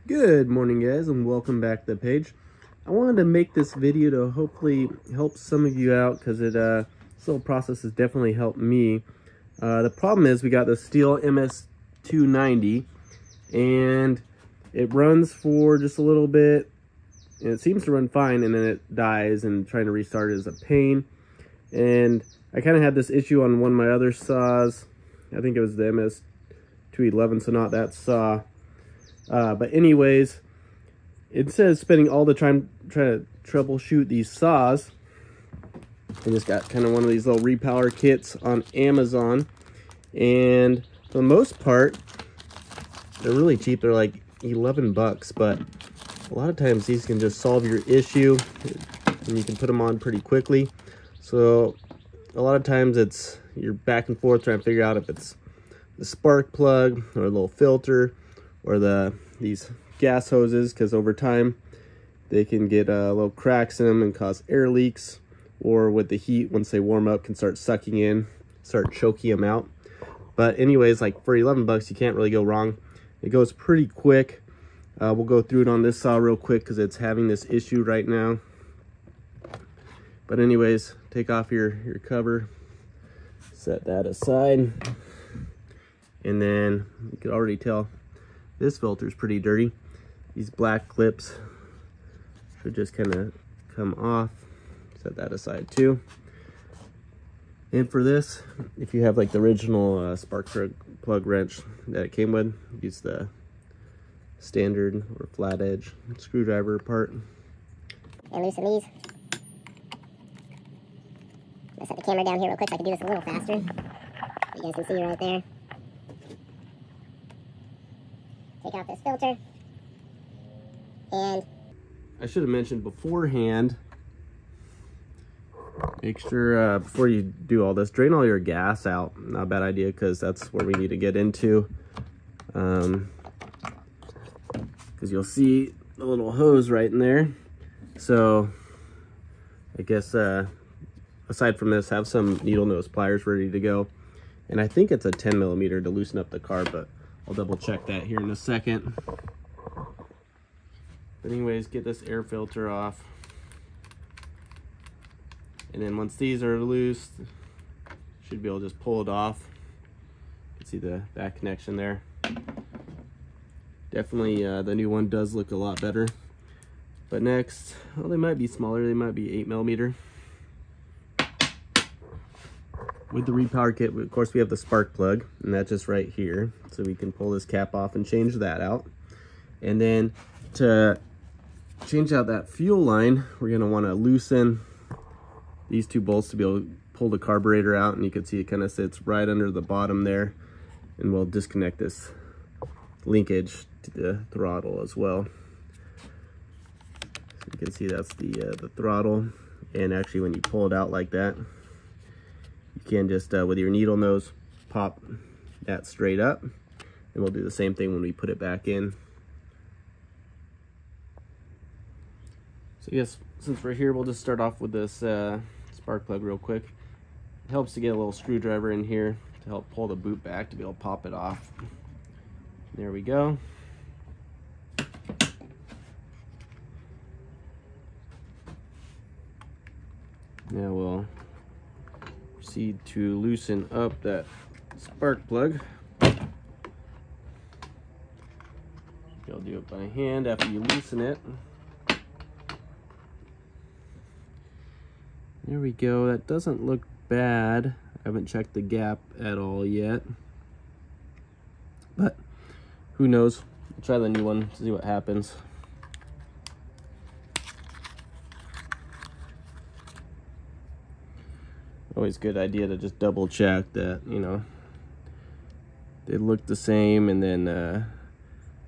Good morning, guys, and welcome back to the page. I wanted to make this video to hopefully help some of you out because this little process has definitely helped me. The problem is we got the Stihl MS290 and it runs for just a little bit and it seems to run fine, and then it dies, and trying to restart it is a pain. And I kind of had this issue on one of my other saws. I think it was the MS211, so not that saw. But anyways, instead of spending all the time trying to troubleshoot these saws, I just got kind of one of these little Repower kits on Amazon, and for the most part they're really cheap. They're like 11 bucks, but a lot of times these can just solve your issue and you can put them on pretty quickly. So a lot of times you're back and forth trying to figure out if it's the spark plug or a little filter or these gas hoses, because over time they can get little cracks in them and cause air leaks, or with the heat, once they warm up, can start sucking in, start choking them out. But anyways, like for 11 bucks you can't really go wrong. It goes pretty quick. We'll go through it on this saw real quick because it's having this issue right now. But anyways, take off your cover, set that aside, and then you can already tell this filter is pretty dirty. These black clips should just kind of come off. Set that aside too. And for this, if you have like the original spark plug wrench that it came with, use the standard or flat edge screwdriver part. And loosen these. I'll set the camera down here real quick so I can do this a little faster. You guys can see right there. Take off this filter. And I should have mentioned beforehand, make sure before you do all this, drain all your gas out. Not a bad idea, because that's where we need to get into. Because you'll see the little hose right in there. So I guess aside from this, have some needle nose pliers ready to go. And I think it's a 10 millimeter to loosen up the car, but I'll double check that here in a second. But anyways, get this air filter off. And then once these are loose, should be able to just pull it off. You can see the back connection there. Definitely the new one does look a lot better. But next, well, they might be smaller. They might be 8 millimeter. With the Repower kit, of course, we have the spark plug, and that's just right here. So we can pull this cap off and change that out. And then to change out that fuel line, we're gonna wanna loosen these two bolts to be able to pull the carburetor out, and you can see it kind of sits right under the bottom there. And we'll disconnect this linkage to the throttle as well. So you can see that's the throttle. And actually when you pull it out like that, you can just with your needle nose pop that straight up, and we'll do the same thing when we put it back in. So yes, since we're here, we'll just start off with this spark plug real quick. It helps to get a little screwdriver in here to help pull the boot back to be able to pop it off. There we go. Now we'll proceed to loosen up that spark plug. You'll do it by hand after you loosen it. There we go. That doesn't look bad. I haven't checked the gap at all yet, but who knows? We'll try the new one to see what happens. Always a good idea to just double check that, you know, they look the same. And then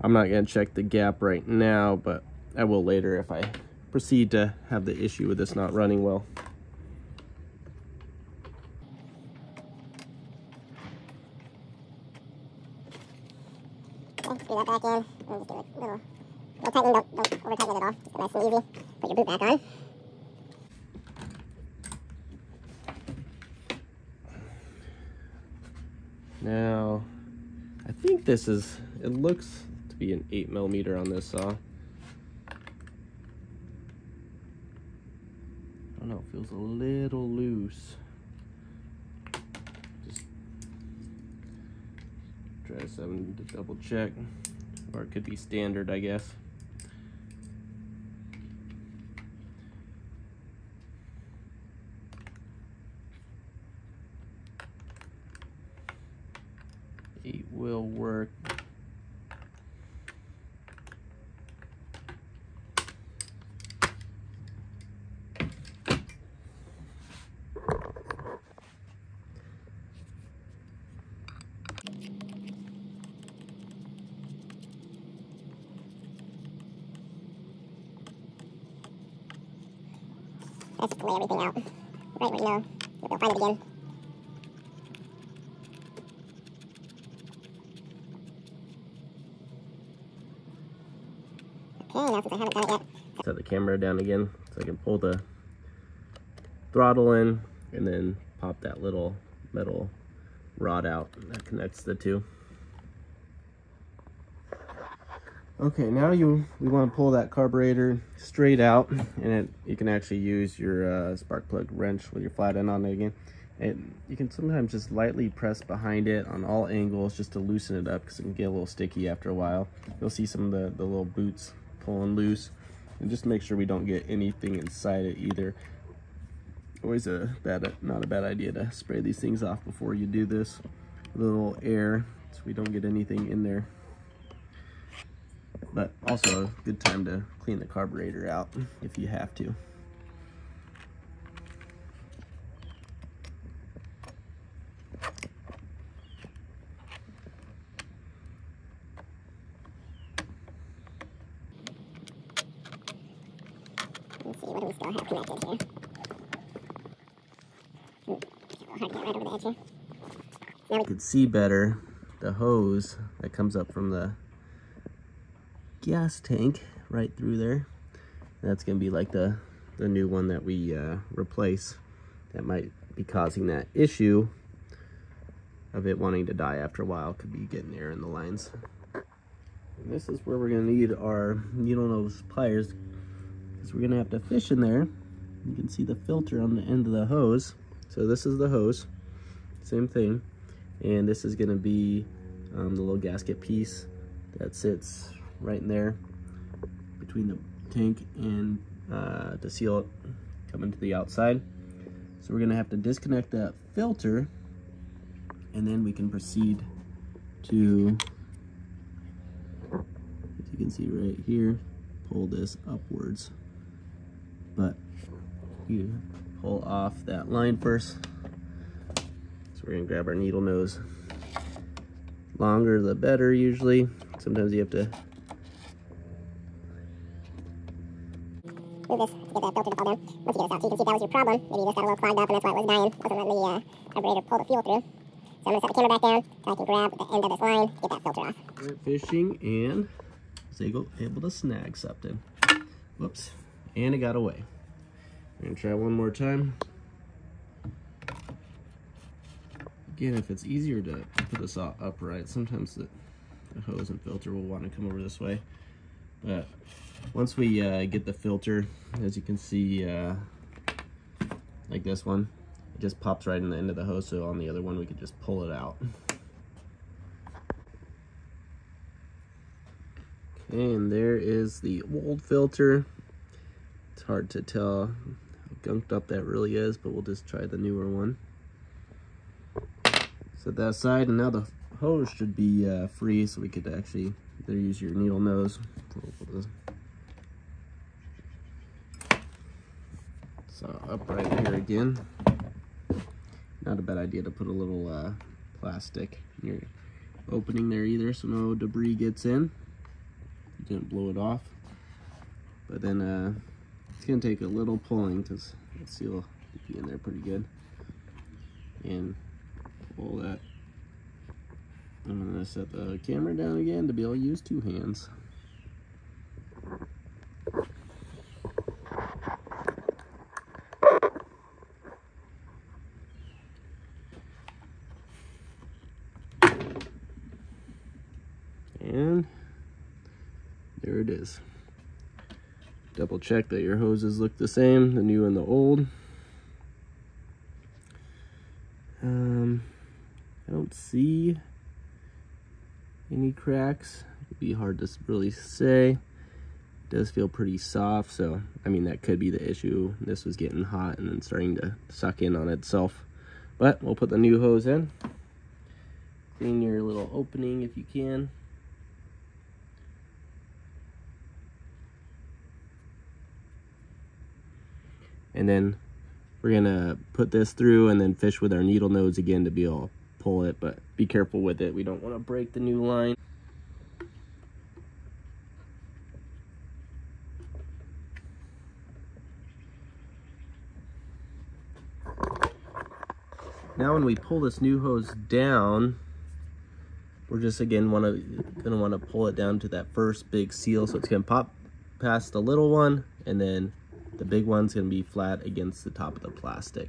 I'm not gonna check the gap right now, but I will later if I proceed to have the issue with this not running well. okay, screw that back in. We'll just do it a little tightening. Don't over tighten it at all. Just nice and easy. Put your boot back on. Now, I think this is, it looks to to be an 8mm on this saw. I don't know, it feels a little loose. Just try something to double check, or it could be standard, I guess. It will work. Let's just lay everything out right where you know you'll find it again. Okay, now since I haven't done it yet. Set the camera down again so I can pull the throttle in and then pop that little metal rod out that connects the two. Okay, now we want to pull that carburetor straight out, and you can actually use your spark plug wrench with your flat end on it again. And you can sometimes just lightly press behind it on all angles just to loosen it up, because it can get a little sticky after a while. You'll see some of the little boots pulling loose, and just make sure we don't get anything inside it either. Always not a bad idea to spray these things off before you do this with a little air so we don't get anything in there. But also a good time to clean the carburetor out if you have to. Let's see, what do we still have connected here? A little hard to get right over the edge here. Now you can see better the hose that comes up from the gas tank right through there. That's going to be like the new one that we replace. That might be causing that issue of it wanting to die after a while. Could be getting air in the lines. And this is where we're going to need our needle nose pliers, because we're going to have to fish in there. You can see the filter on the end of the hose. So this is the hose, same thing, and this is going to be the little gasket piece that sits right in there between the tank and to seal it coming to the outside. So we're going to have to disconnect that filter, and then we can proceed to, as you can see right here, pull this upwards. But you pull off that line first. So we're going to grab our needle nose. Longer the better usually. Sometimes you have to move this to get the filter to fall down. Once you get this out, so you can see that was your problem. Maybe this got a little clogged up and that's why it was dying. Wasn't letting the carburetor pull the fuel through. So I'm going to set the camera back down so I can grab the end of this line to get that filter off. Went fishing and was able to snag something. Whoops. And it got away. We're going to try one more time. Again, if it's easier to put this upright, sometimes the hose and filter will want to come over this way. But once we get the filter, as you can see, like this one, it just pops right in the end of the hose, so on the other one we could just pull it out. Okay, and there is the old filter. It's hard to tell how gunked up that really is, but we'll just try the newer one. Set that aside, and now the hose should be free, so we could actually either use your needle nose. So up right here again. Not a bad idea to put a little plastic in your opening there either, so no debris gets in. You didn't blow it off. But then it's gonna take a little pulling, because the seal will be in there pretty good. And pull that. I'm gonna set the camera down again to be able to use two hands. And there it is. Double check that your hoses look the same, the new and the old. I don't see any cracks. It'd be hard to really say. It does feel pretty soft, so I mean that could be the issue. This was getting hot and then starting to suck in on itself. But we'll put the new hose in. Clean your little opening if you can. And then we're gonna put this through and then fish with our needle nose again to be able to pull it, but be careful with it. We don't want to break the new line. Now when we pull this new hose down, we're just again gonna want to pull it down to that first big seal, so it's gonna pop past the little one, and then the big one's gonna be flat against the top of the plastic.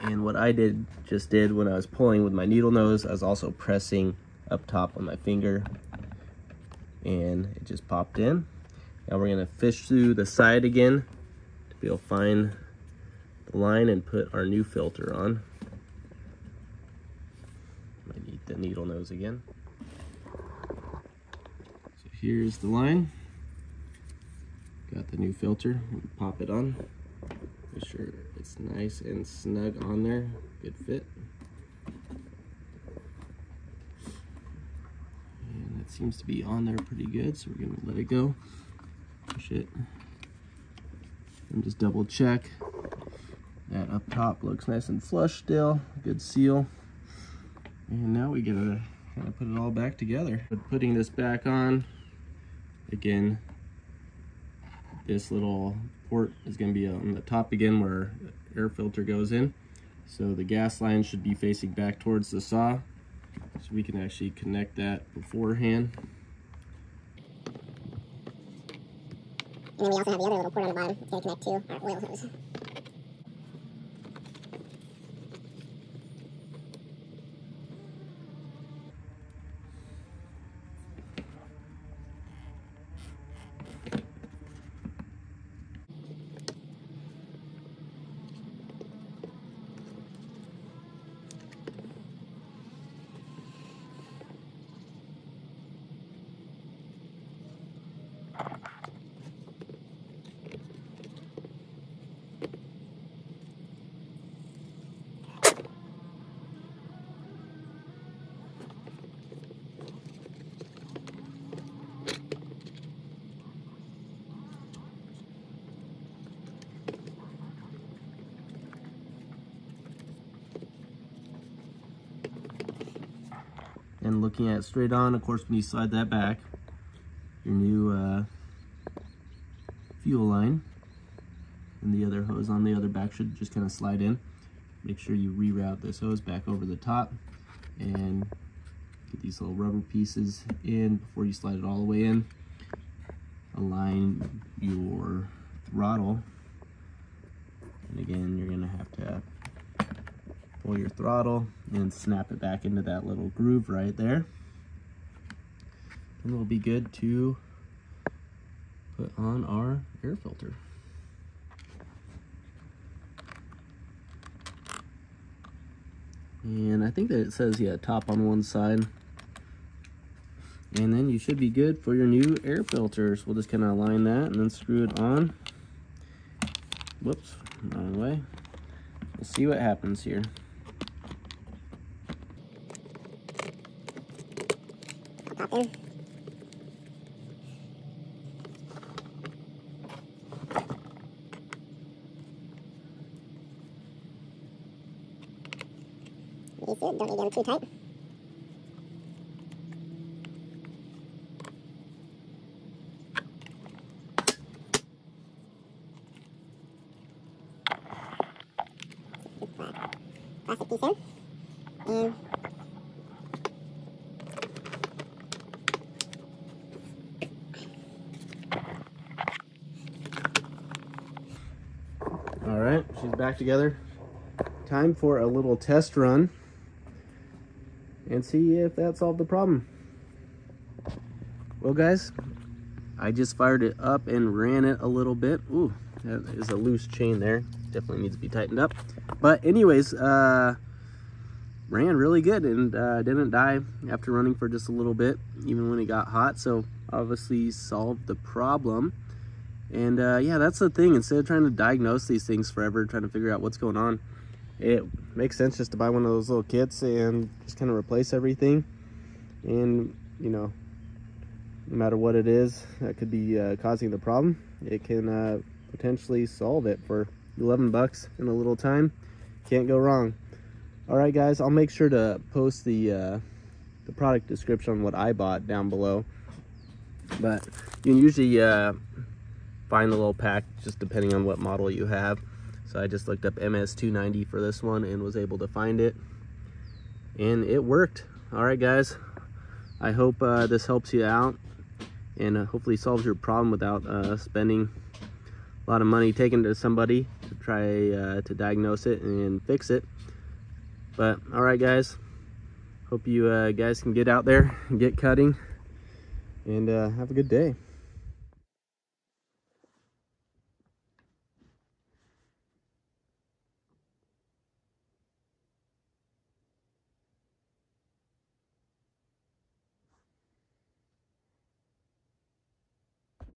And what I just did when I was pulling with my needle nose, I was also pressing up top on my finger, and it just popped in. Now we're gonna fish through the side again to be able to find the line and put our new filter on. Might need the needle nose again. So here's the line. Got the new filter, pop it on. Make sure it's nice and snug on there, good fit. And that seems to be on there pretty good, so we're gonna let it go. Push it. And just double check that up top looks nice and flush still, good seal. And now we gotta kind of put it all back together. But putting this back on, again, this little port is going to be on the top again where air filter goes in. So the gas line should be facing back towards the saw, so we can actually connect that beforehand. And then we also have the other little port on the bottom. It's going to connect to our oil hose. And looking at it straight on, of course, when you slide that back, your new fuel line and the other hose on the other back should just kind of slide in. Make sure you reroute this hose back over the top and get these little rubber pieces in before you slide it all the way in. Align your throttle, and again, you're gonna have to pull your throttle and snap it back into that little groove right there. And we'll be good to put on our air filter. And I think that it says, yeah, top on one side. And then you should be good for your new air filters. We'll just kind of align that and then screw it on. Whoops, wrong way. We'll see what happens here. Pop in. These two, don't need them too tight. Plastic piece in. in. All right, she's back together. Time for a little test run and see if that solved the problem. Well guys, I just fired it up and ran it a little bit. Ooh, that is a loose chain there. Definitely needs to be tightened up. But anyways, ran really good and didn't die after running for just a little bit, even when it got hot. So obviously solved the problem. And yeah, that's the thing. Instead of trying to diagnose these things forever, trying to figure out what's going on, it makes sense just to buy one of those little kits and just kind of replace everything. And, you know, no matter what it is that could be causing the problem, it can potentially solve it for 11 bucks in a little time. Can't go wrong. All right, guys, I'll make sure to post the product description on what I bought down below. But you can usually find the little pack just depending on what model you have. So I just looked up MS290 for this one and was able to find it, and it worked. All right, guys, I hope this helps you out and hopefully solves your problem without spending a lot of money taking it to somebody to try to diagnose it and fix it. But all right, guys, hope you guys can get out there and get cutting, and have a good day.